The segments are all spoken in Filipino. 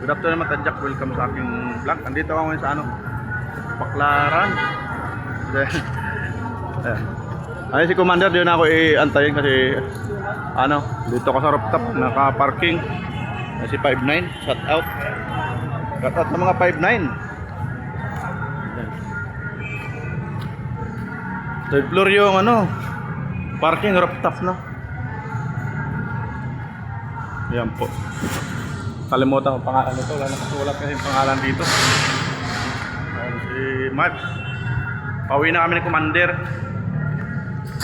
Good afternoon mga Jack, welcome sa aking vlog. Andito ako ngayon sa Baclaran. Ay si Commander, doon ako i-antayin kasi dito ako sa rooftop, naka-parking. Si 59, shout out. Shout out sa mga 59. Third floor yung parking rooftop na. Yan po. Kalimutan ko pangalan nito, wala nakasulat kasi yung pangalan dito. Si Mark. Pauwi na kami ni Commander.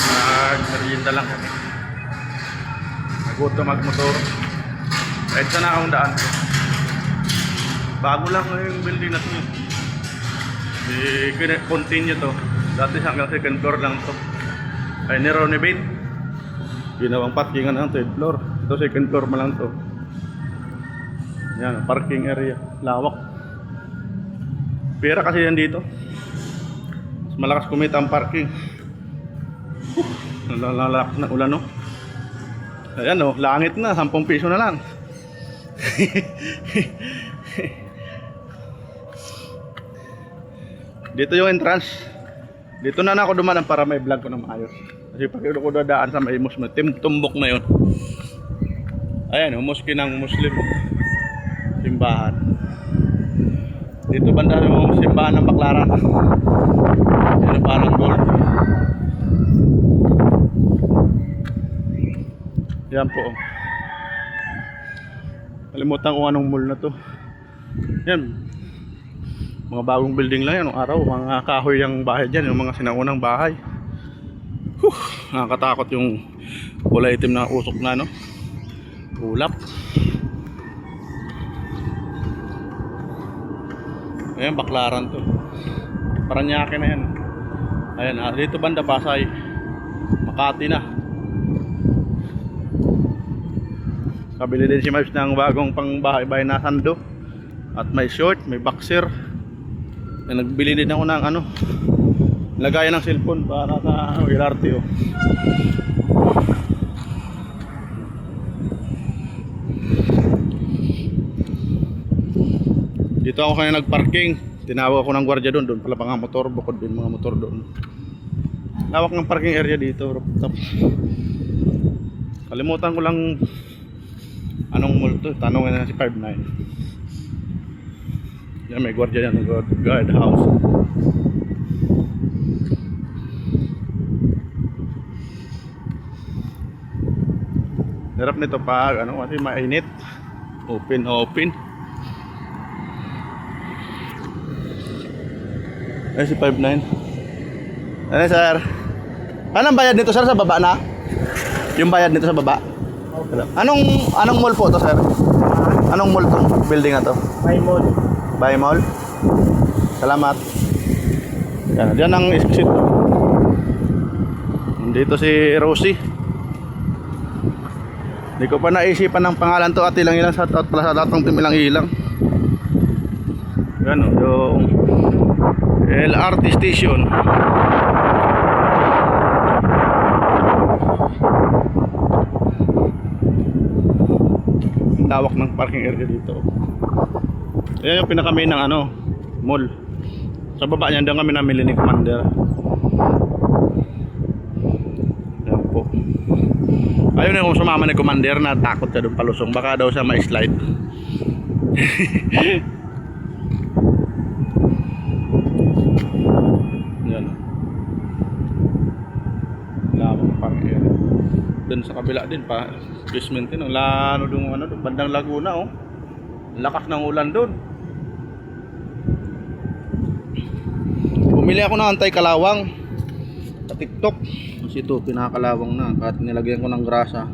Nag-merienda lang kami. Naguto magmotor. Kahit saan na akong daan. Bago lang yung building na ito. Continue to. Dati hanggang second floor lang to. Ay nirenovate. Ginawang parkingan ng third floor. Ito second floor mo lang to. Yan, parking area, lawak. Pera kasi yan dito. Mas malakas kumita ang parking. Nalalak na ulan, no? Ayan, no, langit na, 10 piso na lang. Dito yung entrance. Dito na ako dumaan para may vlog ko na maayos. Kasi pag ko dadaan sa may tumbok na yun. Ayan, mosque ng Muslim. Simbahan. Dito banda yung simbahan ng Baclaran. Yan parang gold. Yan po. Kalimutan ko anong mall na to. Yan. Mga bagong building lang yan nung araw. Mga kahoy yung bahay dyan. Yung mga sinaunang bahay. Nakakatakot yung kulay itim na usok na, no? Ulap. Ayan, Baclaran to. Paranaque na yan. Ayan, dito banda Pasay. Makati na. Kabili din si Miles ng bagong pangbahay-bahay na sando. At may short, may boxer. Ayan, nagbili din ako ng lagayan ng cellphone para sa LRT. Dito ako kaya nagparking. Tinawag ako ng gwardiya doon. Doon pala mga motor. Bukod din mga motor doon. Lawak ng parking area dito. Rooftop. Kalimutan ko lang anong mall to. Tanongin na si 59. Yan, may gwardiya yan. Guard house. Hirap nito pag kasi mainit. Open. Ay, si 59. Ano, sir? Anong bayad nito, sir? Sa baba na? Yung bayad nito sa baba? Okay. Anong mall po to, sir? Anong mall tong building na to? By mall? Salamat. Yan ang exit. Dito si Rosie. Hindi ko pa naisipan ng pangalan to at ilang shout out pala sa datong team ilang. Yan yung LRT station. Tawak ng parking area dito. Ayan yung pinaka-main ng mall. Sa baba niyan doon kami namili ni Commander. Ayan po. Ayun yung sumama ni Commander na takot siya doon palusong. Baka daw siya ma-slide. Doon sa kabila din pa basement din doon bandang Laguna lakas ng ulan doon. Bumili ako ng anti-kalawang sa TikTok kasi ito pinakalawang na kahit nilagyan ko ng grasa.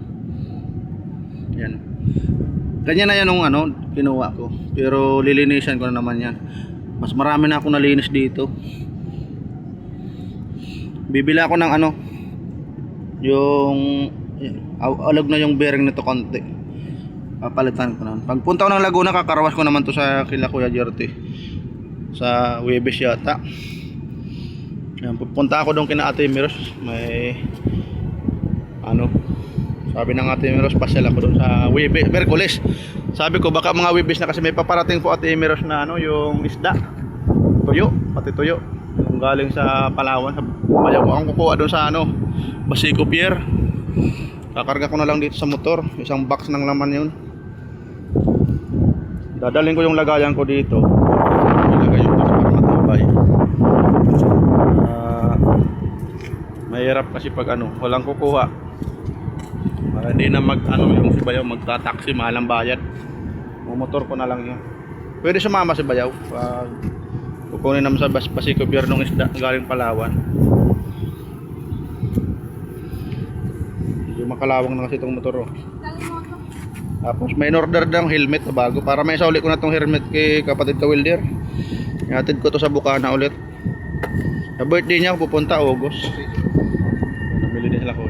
Yan, ganyan na yan yung kinuha ko, pero lilinisan ko na naman yan. Mas marami na ako nalinis dito. Bibili ako ng yung alog na yung bearing nito konti. Papalitan ko na. Pagpunta ko ng Laguna, kakarawas ko naman to sa kila Kuya Jerty sa Webes yata. Yan, pupunta ako doon kina Ate Miros. May Sabi ng Ate Emeros, pasyal ako doon sa Merkulis. Sabi ko baka mga Webes na kasi may paparating po Ate Emeros na ano, yung isda. Tuyo, pati tuyo. Yung galing sa Palawan, sa Bayaw. Ang kukuha doon sa ano, Basico Pier. Kakarga ko na lang dito sa motor. Isang box ng laman yun. Dadalhin ko yung lagayan ko dito. Ilagay yung box para matibay. Mahirap kasi pag ano, walang kukuha. Para hindi na mag ano yung si Bayaw magta-taxi, mahal ang bayad. Motor ko na lang yun. Pwede sumama si Bayaw pag kukunin naman sa Basico Pier ng isda galing Palawan. Yung makalawang na kasi itong motor oh. Tapos may in-order ng helmet na bago. Para may sauli ko na itong helmet kay kapatid ka welder. Ihatid ko to sa Bukana ulit. Sa birthday niya ako pupunta August. Namili din sila ko.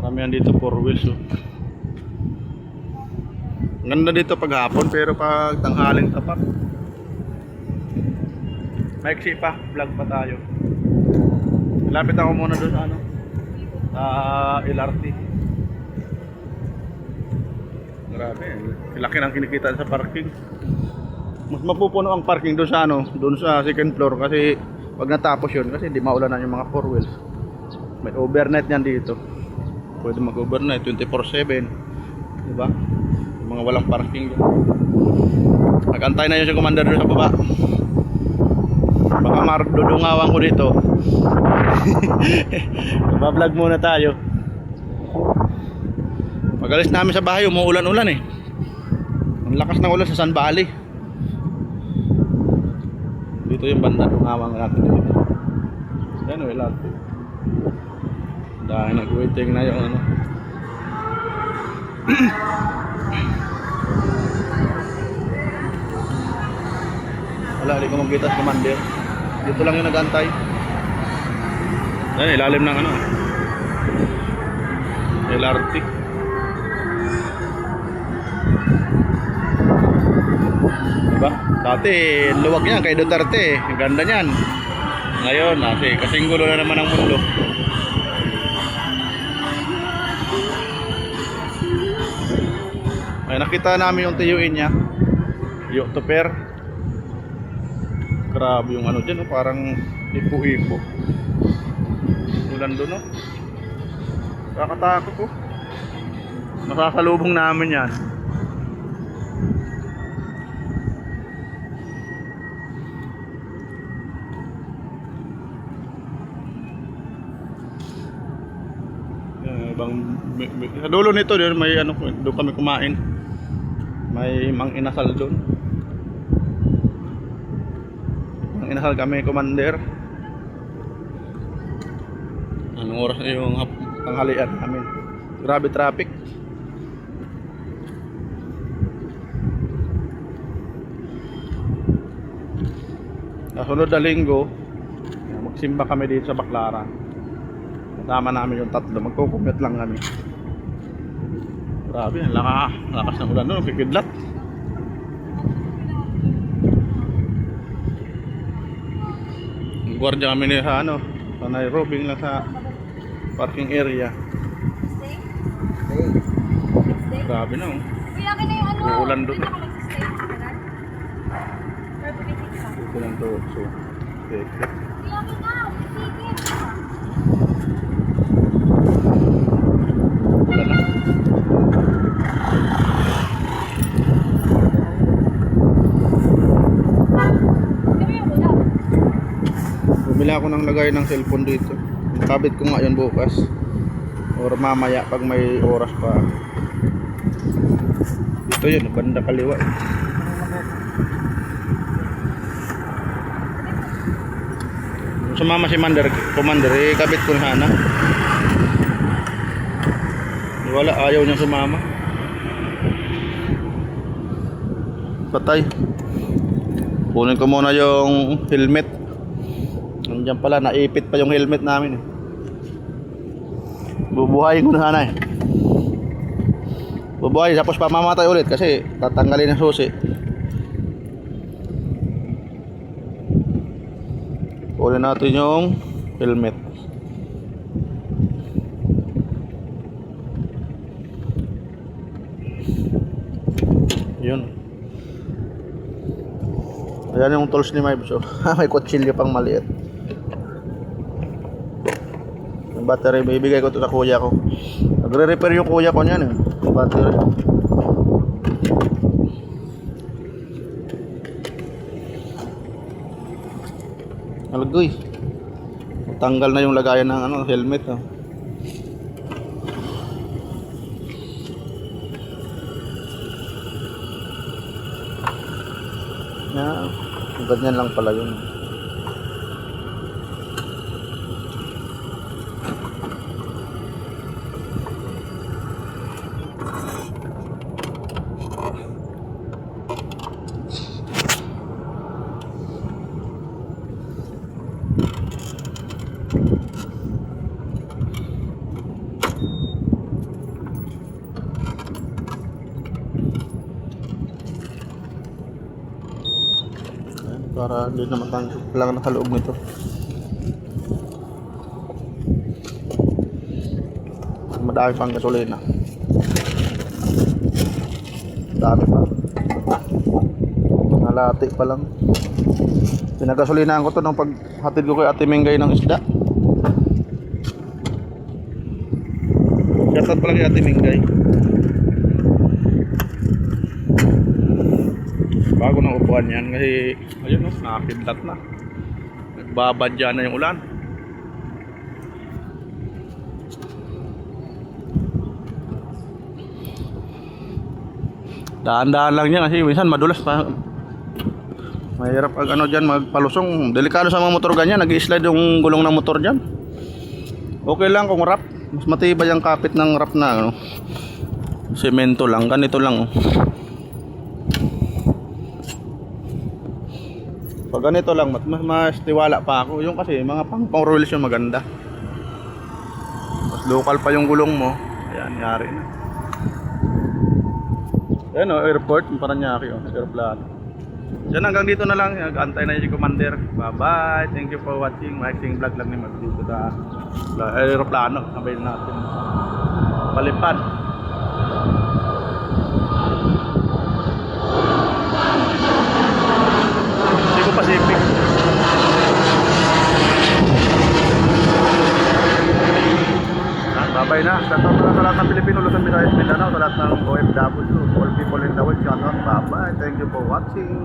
Marami yan dito 4 wheels oh. Ganda dito pag hapon pero pag tanghaling tapat. Maiksi pa, vlog pa tayo. Lapit ako muna doon sa ano, sa LRT. Grabe, laki ng kinikita sa parking. Mas mapupuno ang parking doon sa ano, doon sa second floor kasi pag natapos yun kasi hindi maulanan yung mga 4 wheels. May overnight yan dito. Pwede mag-overnight 24/7, diba? Yung mga walang parking doon. Nag-antay na yun si commander doon sa baba. Baka mardudungawan ko dito. Bablog muna tayo. Pag-alis namin sa bahay, umuulan-ulan eh. Ang lakas ng ulan sa San Valley. Dito yung banda, dungawan natin dito. Yan o, ilat. Dahil nag-waiting na yung ano. Wala, hindi ko magkita sa commander. Dito lang yung nag-antay. Yan, ilalim ng ano LRT. Diba? Dati, luwag yan kay Duterte. Ang ganda niyan. Ngayon, kasing gulo na naman ang mundo. Ay, nakita namin yung tiyuin niya. Yung Tuper. Grabe yung ano dyan, parang ipo-ipo. Ulan doon, no? Kakatakot ko. Masasalubong namin yan. Sa dulo nito doon may ano, doon kami kumain. May mang inasal doon. Mang inasal kami, commander. Anong oras na yung tanghalian namin? Grabe traffic. Kasunod na linggo, magsimba kami dito sa Baclaran. Kasama namin yung tatlo, magkukumit lang kami. Grabe, lakas ng ulan doon, kikidlat. Guardia kami ni sa ano, sa Nairobi lang sa parking area. Grabe na oh. Uulan doon. Ito lang to. So, okay. Ulan na. Bumili ako ng lagay ng cellphone dito. Kabit ko nga yun bukas. Or mamaya pag may oras pa. Dito yun, banda kaliwa. Sumama si commander, kabit ko na sana. Wala, ayaw niya sumama. Patay. Kunin ko muna yung helmet. Nandiyan pala, naipit pa yung helmet namin. Bubuhayin ko na sana eh. Bubuhayin, tapos pamamatay ulit kasi tatanggalin ang susi. Kunin natin yung helmet. Yun. Ayan yung tools ni Mibes. Oh. May kutsilyo pang maliit. Yung battery, bibigay ko ito sa kuya ko. Nagre-repair yung kuya ko niyan eh. Yung battery. Alagoy. Tanggal na yung lagayan ng ano, helmet. Oh. Yeah, ganyan lang pala yun. Para hindi naman lang nakaloob nito. Madami pang gasolina. Dami pa. Nalati pa lang. Pinagasolinahan ko to nung paghatid ko kay Ate Mingay ng isda. Shoutout pala kay Ate Mingay. Bago ng upuan yan kasi ayun, nakakidlat na. Nagbabadya na yung ulan. Daan-daan lang yan kasi minsan madulas pa. Mahirap pag ano dyan magpalusong. Delikado sa mga motor ganyan, nag-i-slide yung gulong ng motor dyan. Okay lang kung wrap. Mas matibay ang kapit ng wrap na ano. Semento lang, ganito lang oh. Pag ganito lang, mas tiwala pa ako. Yung kasi, mga pang-rolls yung maganda. Mas local pa yung gulong mo. Ayan, yari na. Ayan o, airport, Paranaque o, aeroplano. Yan, hanggang dito na lang. Nag-antay na yung commander. Bye-bye. Thank you for watching. Making vlog lang ni Mag dito sa aeroplano. Sabayin natin. Palipad. Pacific. Babay na. Sa lahat ng Pilipino, Luzon, Visayas, Mindanao, sa lahat ng OFW, all people in the world, shout out. Bye-bye. Thank you for watching.